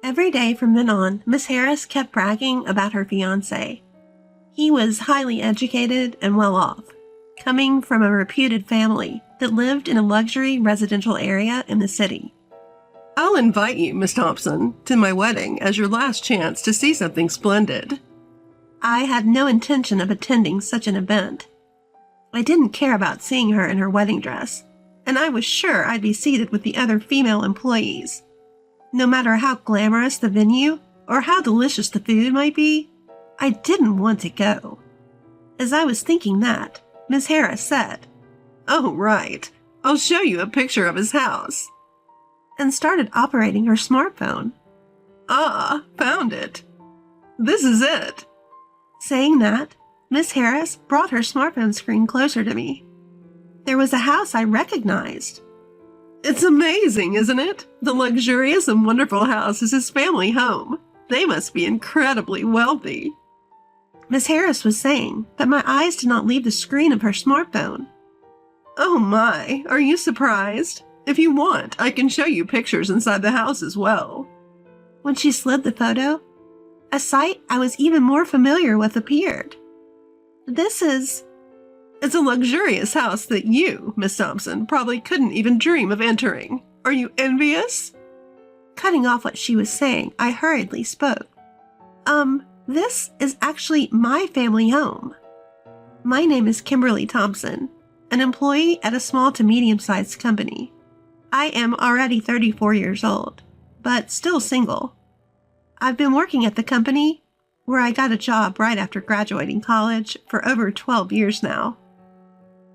Every day from then on, Miss Harris kept bragging about her fiancé. He was highly educated and well off, coming from a reputed family that lived in a luxury residential area in the city. I'll invite you, Miss Thompson, to my wedding as your last chance to see something splendid. I had no intention of attending such an event. I didn't care about seeing her in her wedding dress, and I was sure I'd be seated with the other female employees. No matter how glamorous the venue or how delicious the food might be, I didn't want to go. As I was thinking that, Miss Harris said, "Oh, right. I'll show you a picture of his house," and started operating her smartphone. "Ah, found it. This is it." Saying that, Miss Harris brought her smartphone screen closer to me. There was a house I recognized. It's amazing, isn't it? The luxurious and wonderful house is his family home. They must be incredibly wealthy. Miss Harris was saying that my eyes did not leave the screen of her smartphone. Oh my, are you surprised? If you want, I can show you pictures inside the house as well. When she slid the photo, a sight I was even more familiar with appeared. It's a luxurious house that you, Miss Thompson, probably couldn't even dream of entering. Are you envious? Cutting off what she was saying, I hurriedly spoke. This is actually my family home. My name is Kimberly Thompson, an employee at a small to medium-sized company. I am already 34 years old, but still single. I've been working at the company, where I got a job right after graduating college, for over 12 years now.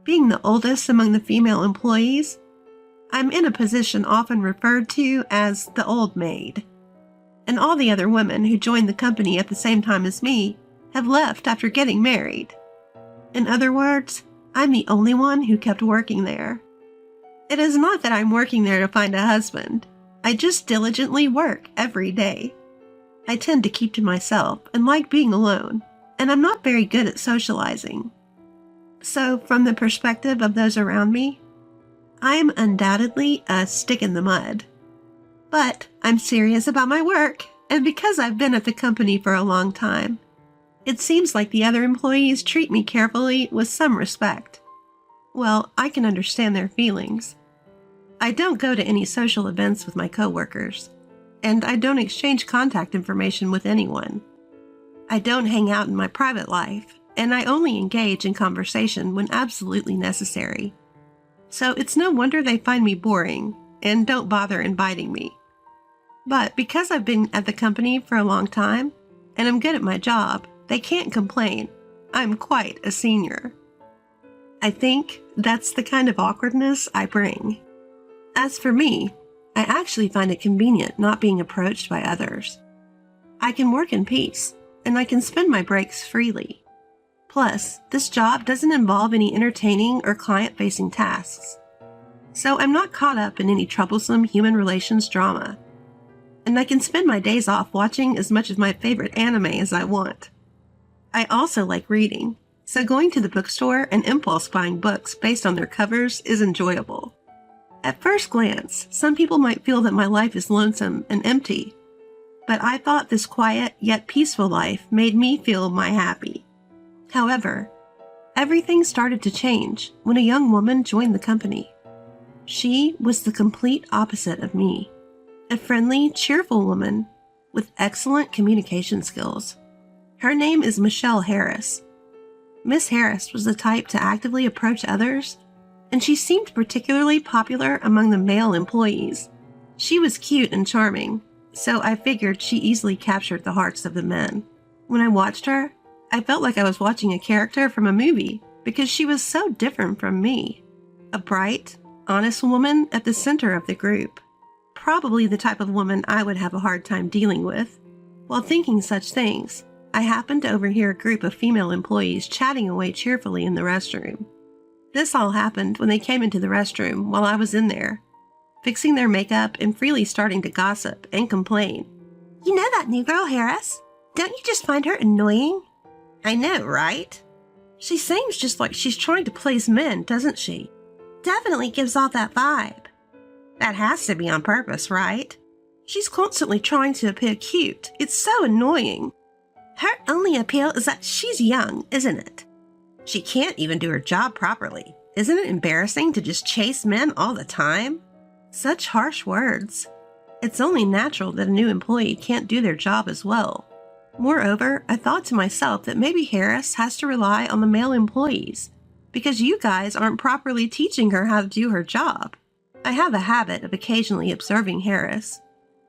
Being the oldest among the female employees, I'm in a position often referred to as the old maid. And all the other women who joined the company at the same time as me have left after getting married. In other words, I'm the only one who kept working there. It is not that I'm working there to find a husband. I just diligently work every day. I tend to keep to myself and like being alone, and I'm not very good at socializing. So, from the perspective of those around me, I'm undoubtedly a stick in the mud. But I'm serious about my work, and because I've been at the company for a long time, it seems like the other employees treat me carefully with some respect. Well, I can understand their feelings. I don't go to any social events with my coworkers, and I don't exchange contact information with anyone. I don't hang out in my private life, and I only engage in conversation when absolutely necessary. So it's no wonder they find me boring and don't bother inviting me. But because I've been at the company for a long time, and I'm good at my job, they can't complain. I'm quite a senior. I think that's the kind of awkwardness I bring. As for me, I actually find it convenient not being approached by others. I can work in peace, and I can spend my breaks freely. Plus, this job doesn't involve any entertaining or client-facing tasks. So I'm not caught up in any troublesome human relations drama. And I can spend my days off watching as much of my favorite anime as I want. I also like reading, so going to the bookstore and impulse buying books based on their covers is enjoyable. At first glance, some people might feel that my life is lonesome and empty, but I thought this quiet yet peaceful life made me feel happy. However, everything started to change when a young woman joined the company. She was the complete opposite of me, a friendly, cheerful woman with excellent communication skills. Her name is Michelle Harris. Miss Harris was the type to actively approach others, and she seemed particularly popular among the male employees. She was cute and charming, so I figured she easily captured the hearts of the men. When I watched her, I felt like I was watching a character from a movie because she was so different from me. A bright, honest woman at the center of the group. Probably the type of woman I would have a hard time dealing with. While thinking such things, I happened to overhear a group of female employees chatting away cheerfully in the restroom. This all happened when they came into the restroom while I was in there, fixing their makeup and freely starting to gossip and complain. "You know that new girl, Harris? Don't you just find her annoying?" "I know, right? She seems just like she's trying to please men, doesn't she? Definitely gives off that vibe." "That has to be on purpose, right? She's constantly trying to appear cute. It's so annoying. Her only appeal is that she's young, isn't it? She can't even do her job properly. Isn't it embarrassing to just chase men all the time? Such harsh words. It's only natural that a new employee can't do their job as well. Moreover, I thought to myself that maybe Harris has to rely on the male employees because you guys aren't properly teaching her how to do her job. I have a habit of occasionally observing Harris,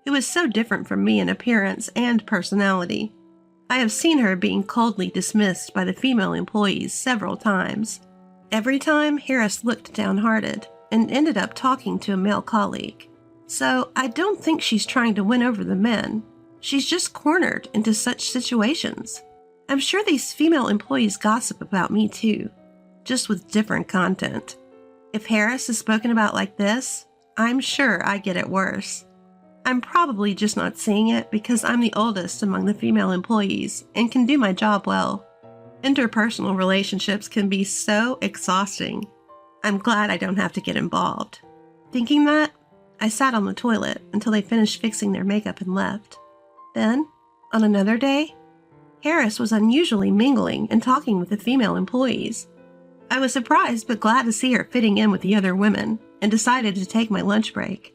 who is so different from me in appearance and personality. I have seen her being coldly dismissed by the female employees several times. Every time, Harris looked downhearted and ended up talking to a male colleague. So I don't think she's trying to win over the men. She's just cornered into such situations. I'm sure these female employees gossip about me too, just with different content. If Harris is spoken about like this, I'm sure I get it worse. I'm probably just not seeing it because I'm the oldest among the female employees and can do my job well. Interpersonal relationships can be so exhausting. I'm glad I don't have to get involved. Thinking that, I sat on the toilet until they finished fixing their makeup and left. Then, on another day, Harris was unusually mingling and talking with the female employees. I was surprised but glad to see her fitting in with the other women and decided to take my lunch break.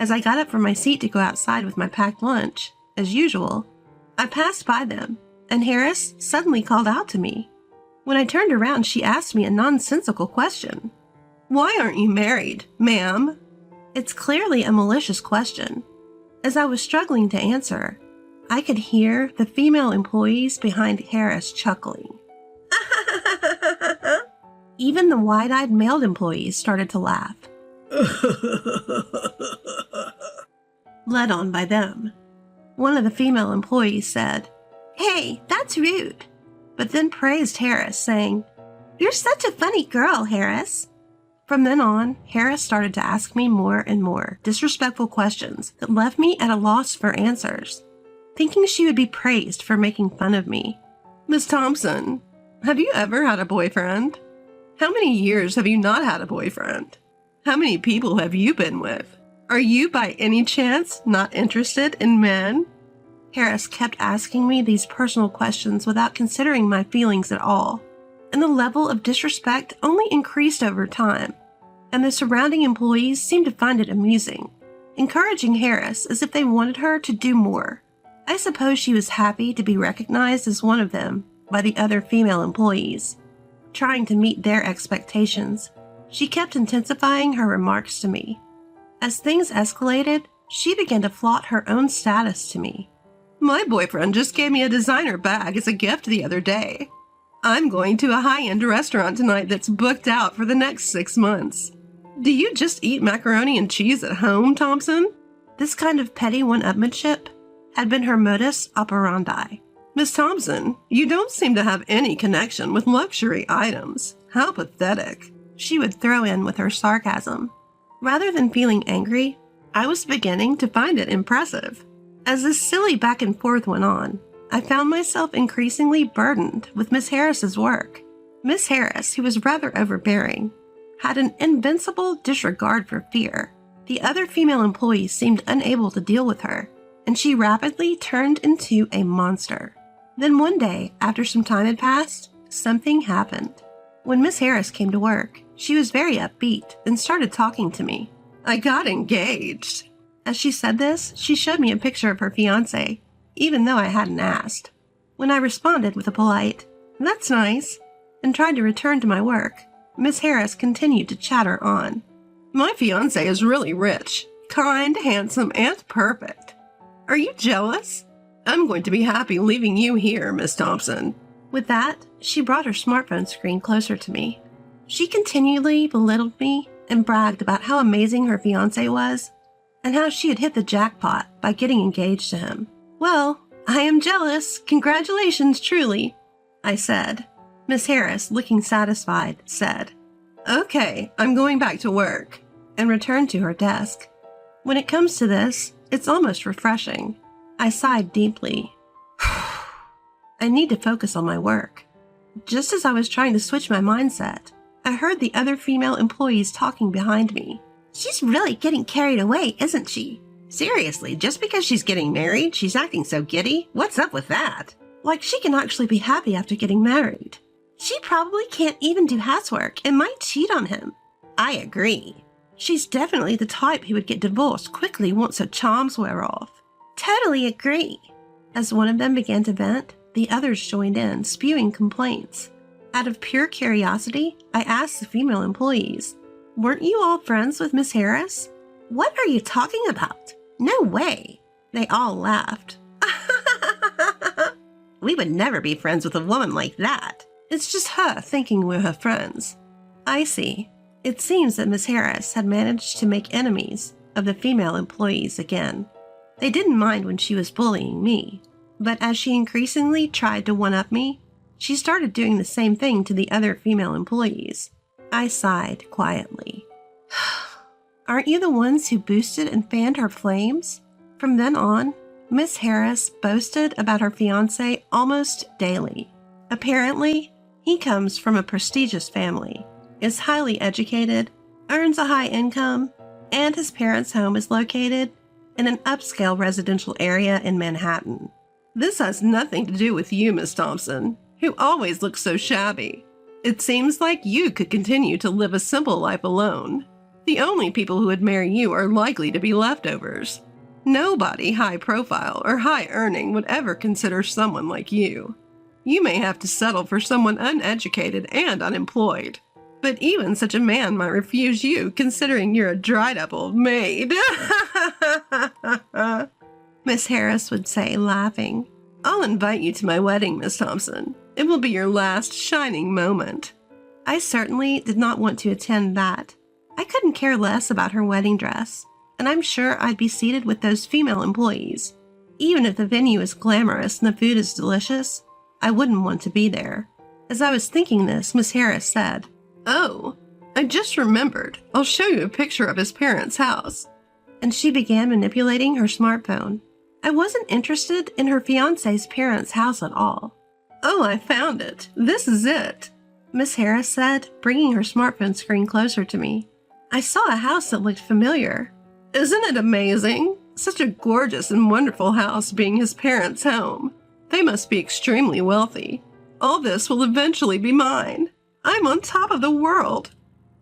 As I got up from my seat to go outside with my packed lunch, as usual, I passed by them, and Harris suddenly called out to me. When I turned around, she asked me a nonsensical question. "Why aren't you married, ma'am?" It's clearly a malicious question. As I was struggling to answer, I could hear the female employees behind Harris chuckling. Even the wide-eyed male employees started to laugh. Led on by them. One of the female employees said, "Hey, that's rude," but then praised Harris, saying, "You're such a funny girl, Harris." From then on, Harris started to ask me more and more disrespectful questions that left me at a loss for answers, thinking she would be praised for making fun of me. "Miss Thompson, have you ever had a boyfriend? How many years have you not had a boyfriend? How many people have you been with? Are you by any chance not interested in men?" Harris kept asking me these personal questions without considering my feelings at all, and the level of disrespect only increased over time, and the surrounding employees seemed to find it amusing, encouraging Harris as if they wanted her to do more. I suppose she was happy to be recognized as one of them by the other female employees. Trying to meet their expectations, she kept intensifying her remarks to me. As things escalated, she began to flaunt her own status to me. "My boyfriend just gave me a designer bag as a gift the other day. I'm going to a high-end restaurant tonight that's booked out for the next 6 months. Do you just eat macaroni and cheese at home, Thompson?" This kind of petty one-upmanship had been her modus operandi. "Miss Thompson, you don't seem to have any connection with luxury items. How pathetic," she would throw in with her sarcasm. Rather than feeling angry, I was beginning to find it impressive. As this silly back and forth went on, I found myself increasingly burdened with Miss Harris's work. Miss Harris, who was rather overbearing, had an invincible disregard for fear. The other female employees seemed unable to deal with her, and she rapidly turned into a monster. Then one day, after some time had passed, something happened. When Miss Harris came to work, she was very upbeat and started talking to me. "I got engaged." As she said this, she showed me a picture of her fiancé, even though I hadn't asked. When I responded with a polite, "That's nice," and tried to return to my work, Miss Harris continued to chatter on. "My fiancé is really rich, kind, handsome, and perfect. Are you jealous? I'm going to be happy leaving you here, Miss Thompson." With that, she brought her smartphone screen closer to me. She continually belittled me and bragged about how amazing her fiancé was and how she had hit the jackpot by getting engaged to him. "Well, I am jealous. Congratulations, truly," I said. Miss Harris, looking satisfied, said, "Okay, I'm going back to work," and returned to her desk. When it comes to this, it's almost refreshing. I sighed deeply. I need to focus on my work. Just as I was trying to switch my mindset, I heard the other female employees talking behind me. "She's really getting carried away, isn't she? Seriously, just because she's getting married, she's acting so giddy? What's up with that? Like she can actually be happy after getting married. She probably can't even do housework and might cheat on him. I agree. She's definitely the type who would get divorced quickly once her charms wear off. Totally agree. As one of them began to vent, the others joined in, spewing complaints. Out of pure curiosity, I asked the female employees, "Weren't you all friends with Miss Harris?" "What are you talking about? No way." They all laughed. "We would never be friends with a woman like that. It's just her thinking we're her friends." I see. It seems that Miss Harris had managed to make enemies of the female employees again. They didn't mind when she was bullying me, but as she increasingly tried to one-up me, she started doing the same thing to the other female employees. I sighed quietly. Aren't you the ones who boosted and fanned her flames? From then on, Miss Harris boasted about her fiancé almost daily. Apparently, he comes from a prestigious family, is highly educated, earns a high income, and his parents' home is located in an upscale residential area in Manhattan. This has nothing to do with you, Miss Thompson, who always looks so shabby. It seems like you could continue to live a simple life alone. The only people who would marry you are likely to be leftovers. Nobody high profile or high earning would ever consider someone like you. You may have to settle for someone uneducated and unemployed. But even such a man might refuse you, considering you're a dried-up old maid. Miss Harris would say, laughing. I'll invite you to my wedding, Miss Thompson. It will be your last shining moment. I certainly did not want to attend that. I couldn't care less about her wedding dress, and I'm sure I'd be seated with those female employees. Even if the venue is glamorous and the food is delicious, I wouldn't want to be there. As I was thinking this, Miss Harris said, "Oh, I just remembered. I'll show you a picture of his parents' house." And she began manipulating her smartphone. I wasn't interested in her fiancé's parents' house at all. "Oh, I found it. This is it," Miss Harris said, bringing her smartphone screen closer to me. I saw a house that looked familiar. "Isn't it amazing? Such a gorgeous and wonderful house being his parents' home. They must be extremely wealthy. All this will eventually be mine. I'm on top of the world.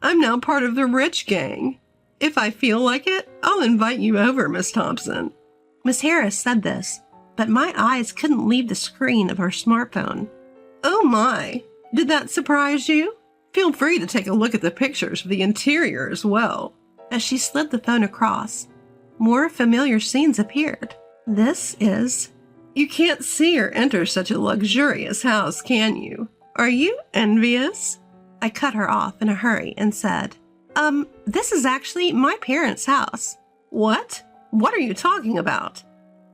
I'm now part of the rich gang. If I feel like it, I'll invite you over, Miss Thompson." Miss Harris said this, but my eyes couldn't leave the screen of her smartphone. "Oh my, did that surprise you? Feel free to take a look at the pictures of the interior as well." As she slid the phone across, more familiar scenes appeared. This is... You can't see or enter such a luxurious house, can you? Are you envious? I cut her off in a hurry and said, this is actually my parents' house." "What? What are you talking about?"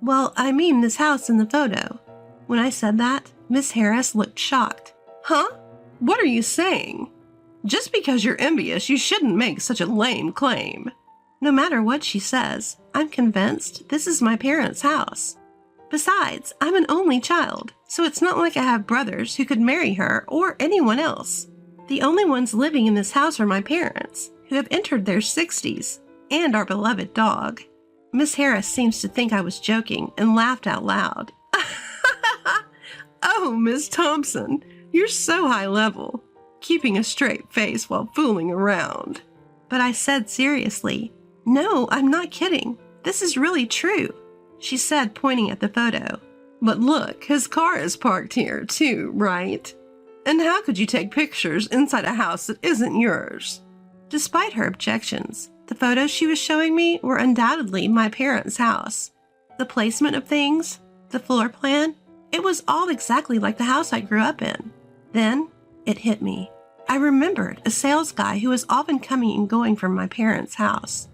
"Well, I mean this house in the photo." When I said that, Miss Harris looked shocked. "Huh? What are you saying? Just because you're envious, you shouldn't make such a lame claim." No matter what she says, I'm convinced this is my parents' house. Besides, I'm an only child, so it's not like I have brothers who could marry her or anyone else. The only ones living in this house are my parents, who have entered their 60s, and our beloved dog. Miss Harris seems to think I was joking and laughed out loud. "Oh, Miss Thompson, you're so high level, keeping a straight face while fooling around." But I said seriously, "No, I'm not kidding. This is really true," she said, pointing at the photo. "But look, his car is parked here too, right? And how could you take pictures inside a house that isn't yours?" Despite her objections, the photos she was showing me were undoubtedly my parents' house. The placement of things, the floor plan, it was all exactly like the house I grew up in. Then it hit me. I remembered a sales guy who was often coming and going from my parents' house.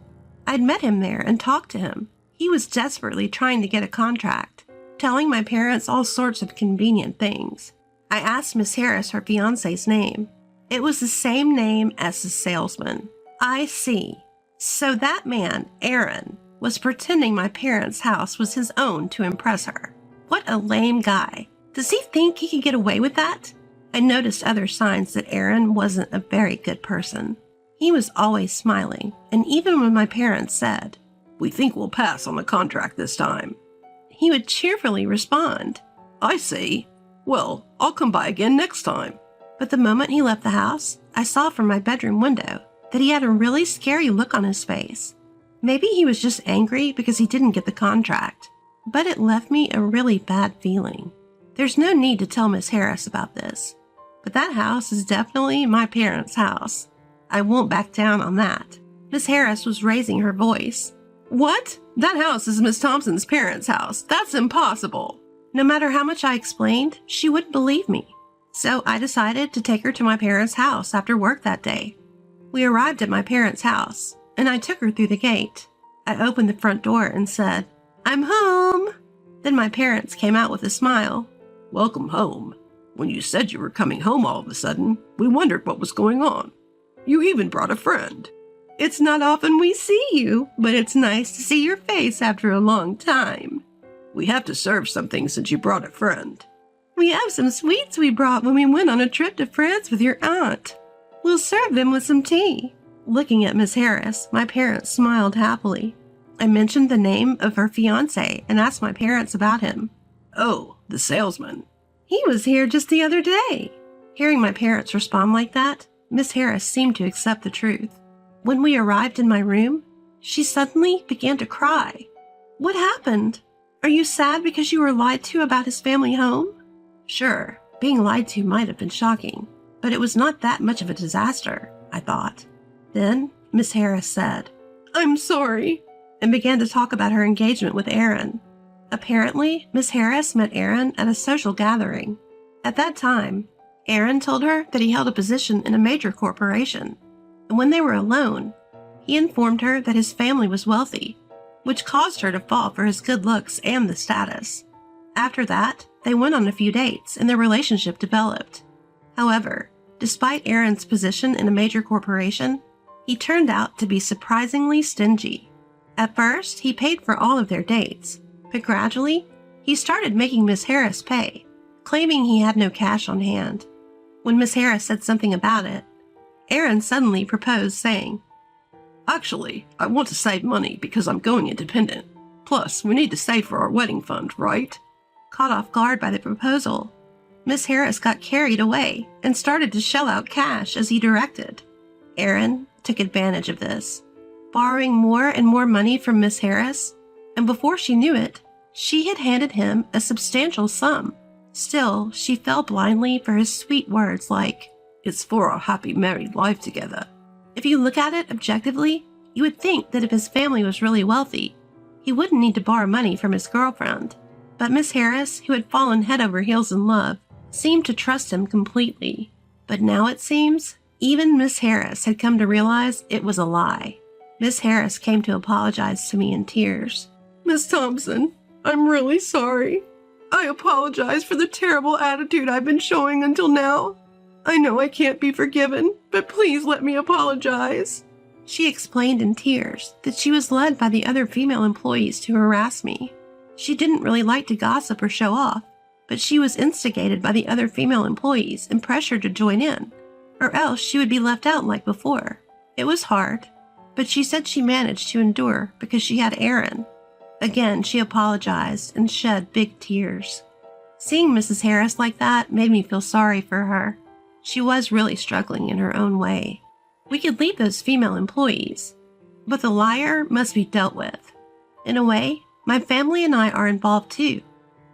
I'd met him there and talked to him. He was desperately trying to get a contract, telling my parents all sorts of convenient things. I asked Miss Harris her fiancé's name. It was the same name as the salesman. I see. So that man, Aaron, was pretending my parents' house was his own to impress her. What a lame guy. Does he think he could get away with that? I noticed other signs that Aaron wasn't a very good person. He was always smiling, and even when my parents said, We think we'll pass on the contract this time." He would cheerfully respond. "I see. Well, I'll come by again next time." But the moment he left the house, I saw from my bedroom window that he had a really scary look on his face. Maybe he was just angry because he didn't get the contract, but it left me a really bad feeling. There's no need to tell Miss Harris about this, but that house is definitely my parents' house. I won't back down on that. Miss Harris was raising her voice. "What? That house is Miss Thompson's parents' house. That's impossible." No matter how much I explained, she wouldn't believe me. So I decided to take her to my parents' house after work that day. We arrived at my parents' house, and I took her through the gate. I opened the front door and said, "I'm home." Then my parents came out with a smile. "Welcome home. When you said you were coming home all of a sudden, we wondered what was going on. You even brought a friend." "It's not often we see you, but it's nice to see your face after a long time." "We have to serve something since you brought a friend." "We have some sweets we brought when we went on a trip to France with your aunt. We'll serve them with some tea." Looking at Miss Harris, my parents smiled happily. I mentioned the name of her fiancé and asked my parents about him. "Oh, the salesman." "He was here just the other day." Hearing my parents respond like that, Miss Harris seemed to accept the truth. When we arrived in my room, she suddenly began to cry. "What happened? Are you sad because you were lied to about his family home?" Sure, being lied to might have been shocking, but it was not that much of a disaster, I thought. Then Miss Harris said, "I'm sorry," and began to talk about her engagement with Aaron. Apparently, Miss Harris met Aaron at a social gathering. At that time, Aaron told her that he held a position in a major corporation, and when they were alone, he informed her that his family was wealthy, which caused her to fall for his good looks and the status. After that, they went on a few dates and their relationship developed. However, despite Aaron's position in a major corporation, he turned out to be surprisingly stingy. At first, he paid for all of their dates, but gradually, he started making Miss Harris pay, claiming he had no cash on hand. When Miss Harris said something about it, Aaron suddenly proposed, saying, "Actually, I want to save money because I'm going independent. Plus, we need to save for our wedding fund, right?" Caught off guard by the proposal, Miss Harris got carried away and started to shell out cash as he directed. Aaron took advantage of this, borrowing more and more money from Miss Harris, and before she knew it, she had handed him a substantial sum. Still, she fell blindly for his sweet words like, "It's for our happy married life together." If you look at it objectively, you would think that if his family was really wealthy, he wouldn't need to borrow money from his girlfriend. But Miss Harris, who had fallen head over heels in love, seemed to trust him completely. But now it seems, even Miss Harris had come to realize it was a lie. Miss Harris came to apologize to me in tears. "Miss Thompson, I'm really sorry. I apologize for the terrible attitude I've been showing until now. I know I can't be forgiven, but please let me apologize." She explained in tears that she was led by the other female employees to harass me. She didn't really like to gossip or show off, but she was instigated by the other female employees and pressured to join in, or else she would be left out like before. It was hard, but she said she managed to endure because she had Aaron. Again, she apologized and shed big tears. Seeing Mrs. Harris like that made me feel sorry for her. She was really struggling in her own way. We could leave those female employees, but the liar must be dealt with. In a way, my family and I are involved too.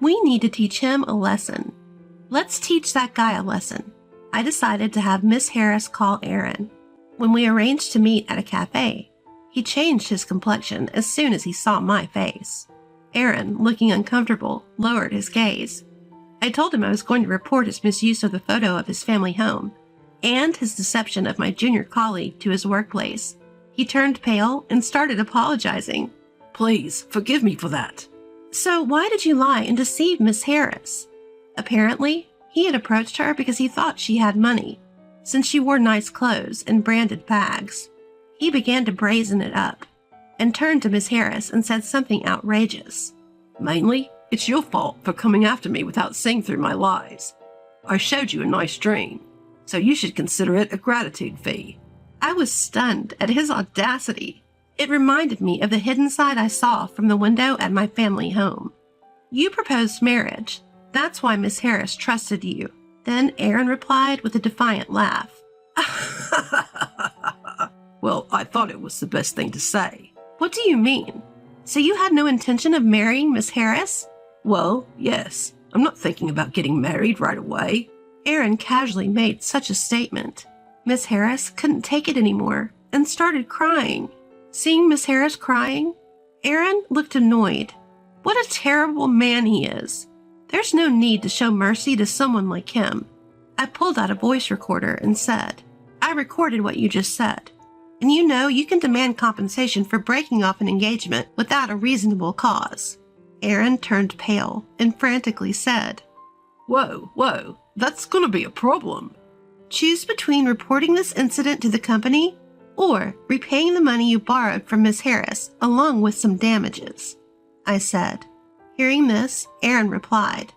We need to teach him a lesson. Let's teach that guy a lesson. I decided to have Miss Harris call Aaron. When we arranged to meet at a cafe, he changed his complexion as soon as he saw my face. Aaron, looking uncomfortable, lowered his gaze. I told him I was going to report his misuse of the photo of his family home and his deception of my junior colleague to his workplace. He turned pale and started apologizing. "Please, forgive me for that." "So why did you lie and deceive Miss Harris?" Apparently, he had approached her because he thought she had money, since she wore nice clothes and branded bags. He began to brazen it up and turned to Miss Harris and said something outrageous. "Mainly, it's your fault for coming after me without seeing through my lies. I showed you a nice dream, so you should consider it a gratitude fee." I was stunned at his audacity. It reminded me of the hidden side I saw from the window at my family home. You proposed marriage. That's why Miss Harris trusted you. Then Aaron replied with a defiant laugh. Well, I thought it was the best thing to say. What do you mean? So you had no intention of marrying Miss Harris? Well, yes. I'm not thinking about getting married right away. Aaron casually made such a statement. Miss Harris couldn't take it anymore and started crying. Seeing Miss Harris crying, Aaron looked annoyed. What a terrible man he is. There's no need to show mercy to someone like him. I pulled out a voice recorder and said, I recorded what you just said. And you know you can demand compensation for breaking off an engagement without a reasonable cause. Aaron turned pale and frantically said, Whoa, that's gonna be a problem. Choose between reporting this incident to the company or repaying the money you borrowed from Miss Harris along with some damages, I said. Hearing this, Aaron replied,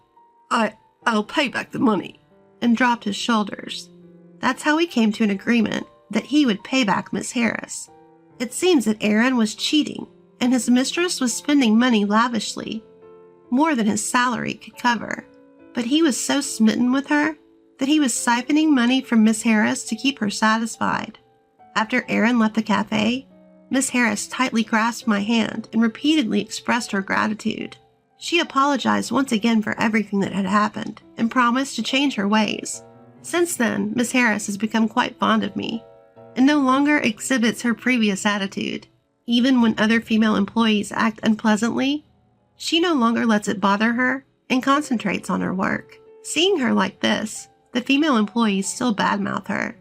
I'll pay back the money, and dropped his shoulders. That's how we came to an agreement that he would pay back Miss Harris. It seems that Aaron was cheating, and his mistress was spending money lavishly, more than his salary could cover. But he was so smitten with her that he was siphoning money from Miss Harris to keep her satisfied. After Aaron left the cafe, Miss Harris tightly grasped my hand and repeatedly expressed her gratitude. She apologized once again for everything that had happened and promised to change her ways. Since then, Miss Harris has become quite fond of me and no longer exhibits her previous attitude. Even when other female employees act unpleasantly, she no longer lets it bother her and concentrates on her work. Seeing her like this, the female employees still badmouth her,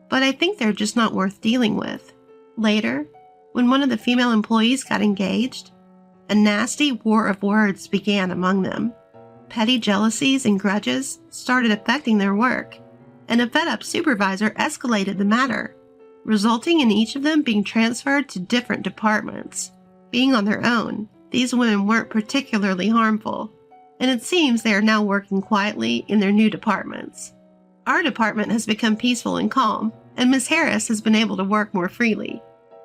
but I think they're just not worth dealing with. Later, when one of the female employees got engaged, a nasty war of words began among them. Petty jealousies and grudges started affecting their work, and a fed-up supervisor escalated the matter, resulting in each of them being transferred to different departments. Being on their own, these women weren't particularly harmful, and it seems they are now working quietly in their new departments. Our department has become peaceful and calm, and Miss Harris has been able to work more freely.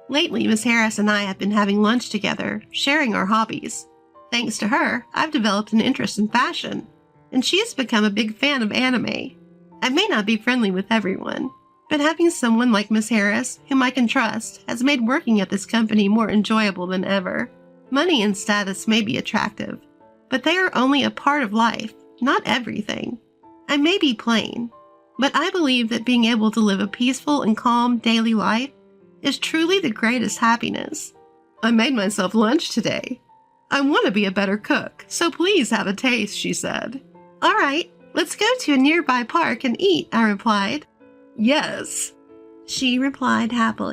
Lately, Miss Harris and I have been having lunch together, sharing our hobbies. Thanks to her, I've developed an interest in fashion, and she has become a big fan of anime. I may not be friendly with everyone, but having someone like Miss Harris, whom I can trust, has made working at this company more enjoyable than ever. Money and status may be attractive, but they are only a part of life, not everything. I may be plain, but I believe that being able to live a peaceful and calm daily life is truly the greatest happiness. I made myself lunch today. I want to be a better cook, so please have a taste, she said. All right, let's go to a nearby park and eat, I replied. Yes, she replied happily.